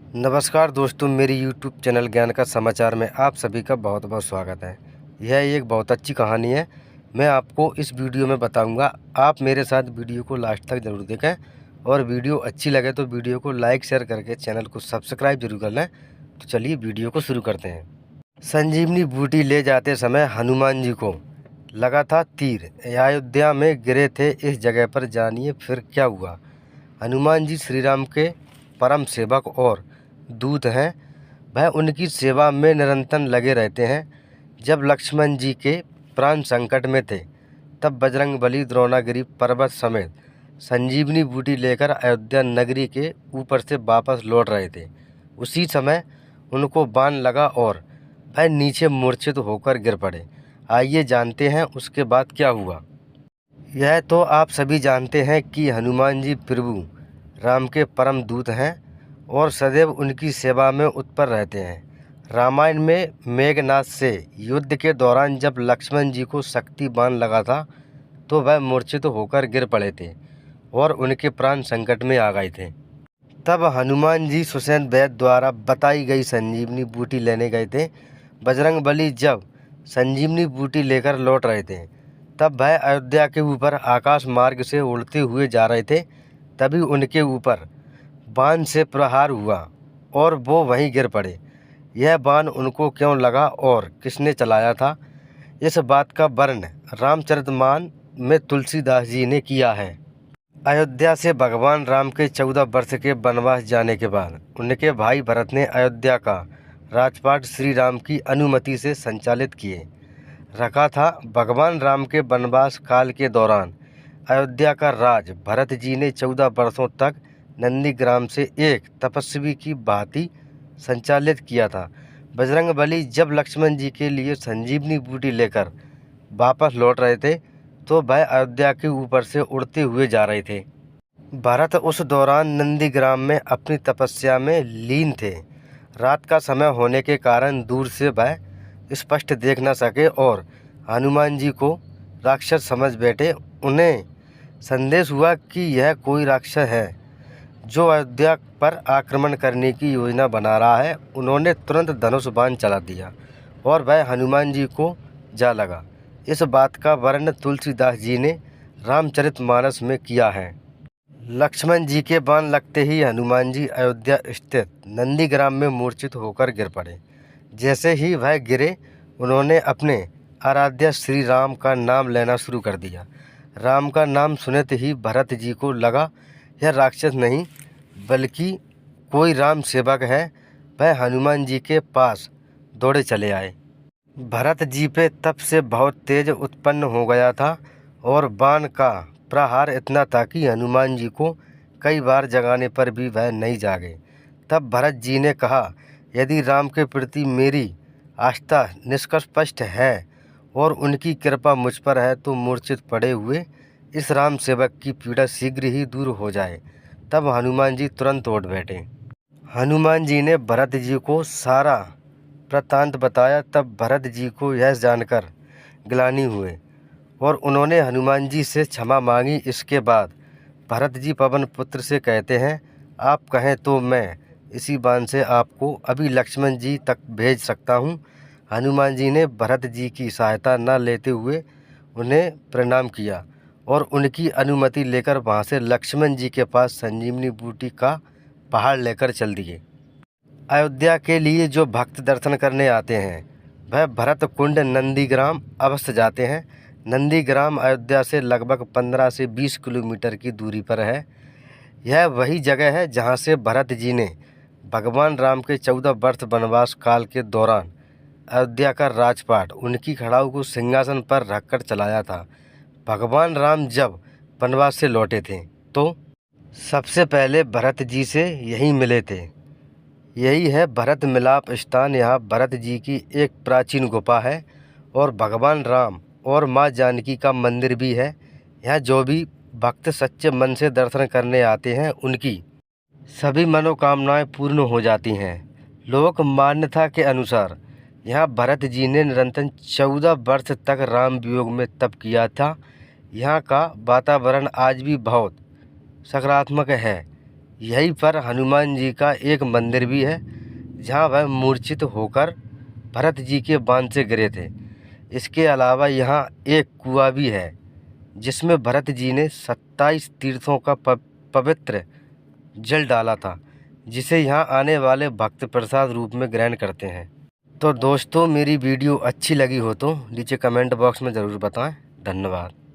नमस्कार दोस्तों, मेरी यूट्यूब चैनल ज्ञान का समाचार में आप सभी का बहुत बहुत स्वागत है। यह एक बहुत अच्छी कहानी है। मैं आपको इस वीडियो में बताऊंगा। आप मेरे साथ वीडियो को लास्ट तक ज़रूर देखें और वीडियो अच्छी लगे तो वीडियो को लाइक शेयर करके चैनल को सब्सक्राइब जरूर कर लें। तो चलिए वीडियो को शुरू करते हैं। संजीवनी बूटी ले जाते समय हनुमान जी को लगा था तीर, अयोध्या में गिरे थे इस जगह पर, जानिए फिर क्या हुआ। हनुमान जी श्री राम के परम सेवक और दूत हैं। वह उनकी सेवा में निरंतर लगे रहते हैं। जब लक्ष्मण जी के प्राण संकट में थे तब बजरंगबली द्रोणागिरी पर्वत समेत संजीवनी बूटी लेकर अयोध्या नगरी के ऊपर से वापस लौट रहे थे। उसी समय उनको बाण लगा और वह नीचे मूर्छित होकर गिर पड़े। आइए जानते हैं उसके बाद क्या हुआ। यह तो आप सभी जानते हैं कि हनुमान जी प्रभु राम के परम दूत हैं और सदैव उनकी सेवा में उत्पर रहते हैं। रामायण में मेघनाद से युद्ध के दौरान जब लक्ष्मण जी को शक्ति बाण लगा था तो वह मूर्छित होकर गिर पड़े थे और उनके प्राण संकट में आ गए थे। तब हनुमान जी सुषेण वैद्य द्वारा बताई गई संजीवनी बूटी लेने गए थे। बजरंगबली जब संजीवनी बूटी लेकर लौट रहे थे तब वह अयोध्या के ऊपर आकाश मार्ग से उड़ते हुए जा रहे थे। तभी उनके ऊपर बाण से प्रहार हुआ और वो वहीं गिर पड़े। यह बाण उनको क्यों लगा और किसने चलाया था, इस बात का वर्णन रामचरितमानस में तुलसीदास जी ने किया है। अयोध्या से भगवान राम के 14 वर्ष के वनवास जाने के बाद उनके भाई भरत ने अयोध्या का राजपाट श्री राम की अनुमति से संचालित किए रखा था। भगवान राम के वनवास काल के दौरान अयोध्या का राज भरत जी ने 14 वर्षों तक नंदीग्राम से एक तपस्वी की भांति संचालित किया था। बजरंगबली जब लक्ष्मण जी के लिए संजीवनी बूटी लेकर वापस लौट रहे थे तो वह अयोध्या के ऊपर से उड़ते हुए जा रहे थे। भरत उस दौरान नंदीग्राम में अपनी तपस्या में लीन थे। रात का समय होने के कारण दूर से वह स्पष्ट देख न सके और हनुमान जी को राक्षस समझ बैठे। उन्हें संदेश हुआ कि यह कोई राक्षस है जो अयोध्या पर आक्रमण करने की योजना बना रहा है। उन्होंने तुरंत धनुष बाण चला दिया और वह हनुमान जी को जा लगा। इस बात का वर्णन तुलसीदास जी ने रामचरितमानस में किया है। लक्ष्मण जी के बाण लगते ही हनुमान जी अयोध्या स्थित नंदीग्राम में मूर्छित होकर गिर पड़े। जैसे ही वह गिरे उन्होंने अपने आराध्य श्री राम का नाम लेना शुरू कर दिया। राम का नाम सुनते ही भरत जी को लगा यह राक्षस नहीं बल्कि कोई राम सेवक है। वह हनुमान जी के पास दौड़े चले आए। भरत जी पे तब से बहुत तेज उत्पन्न हो गया था और बाण का प्रहार इतना था कि हनुमान जी को कई बार जगाने पर भी वह नहीं जागे। तब भरत जी ने कहा, यदि राम के प्रति मेरी आस्था निष्कपट है और उनकी कृपा मुझ पर है तो मूर्छित पड़े हुए इस राम सेवक की पीड़ा शीघ्र ही दूर हो जाए। तब हनुमान जी तुरंत उठ बैठे। हनुमान जी ने भरत जी को सारा वृत्तांत बताया। तब भरत जी को यह जानकर ग्लानि हुए और उन्होंने हनुमान जी से क्षमा मांगी। इसके बाद भरत जी पवन पुत्र से कहते हैं, आप कहें तो मैं इसी बाण से आपको अभी लक्ष्मण जी तक भेज सकता हूँ। हनुमान जी ने भरत जी की सहायता न लेते हुए उन्हें प्रणाम किया और उनकी अनुमति लेकर वहाँ से लक्ष्मण जी के पास संजीवनी बूटी का पहाड़ लेकर चल दिए। अयोध्या के लिए जो भक्त दर्शन करने आते हैं वह भरत कुंड नंदीग्राम अवश्य जाते हैं। नंदीग्राम अयोध्या से लगभग 15 से 20 किलोमीटर की दूरी पर है। यह वही जगह है जहाँ से भरत जी ने भगवान राम के 14 वर्ष वनवास काल के दौरान अयोध्या का राजपाट उनकी खड़ाऊ को सिंहासन पर रखकर चलाया था। भगवान राम जब वनवास से लौटे थे तो सबसे पहले भरत जी से यहीं मिले थे। यही है भरत मिलाप स्थान। यहाँ भरत जी की एक प्राचीन गुफा है और भगवान राम और माँ जानकी का मंदिर भी है। यहाँ जो भी भक्त सच्चे मन से दर्शन करने आते हैं उनकी सभी मनोकामनाएं पूर्ण हो जाती हैं। लोक मान्यता के अनुसार यहाँ भरत जी ने निरंतर 14 वर्ष तक राम वियोग में तप किया था। यहाँ का वातावरण आज भी बहुत सकारात्मक है। यहीं पर हनुमान जी का एक मंदिर भी है, जहाँ वह मूर्छित होकर भरत जी के बाण से गिरे थे। इसके अलावा यहाँ एक कुआं भी है, जिसमें भरत जी ने 27 तीर्थों का पवित्र जल डाला था, जिसे यहाँ आने वाले भक्त प्रसाद रूप में ग्रहण करते हैं। तो दोस्तों, मेरी वीडियो अच्छी लगी हो तो नीचे कमेंट बॉक्स में ज़रूर बताएं। धन्यवाद।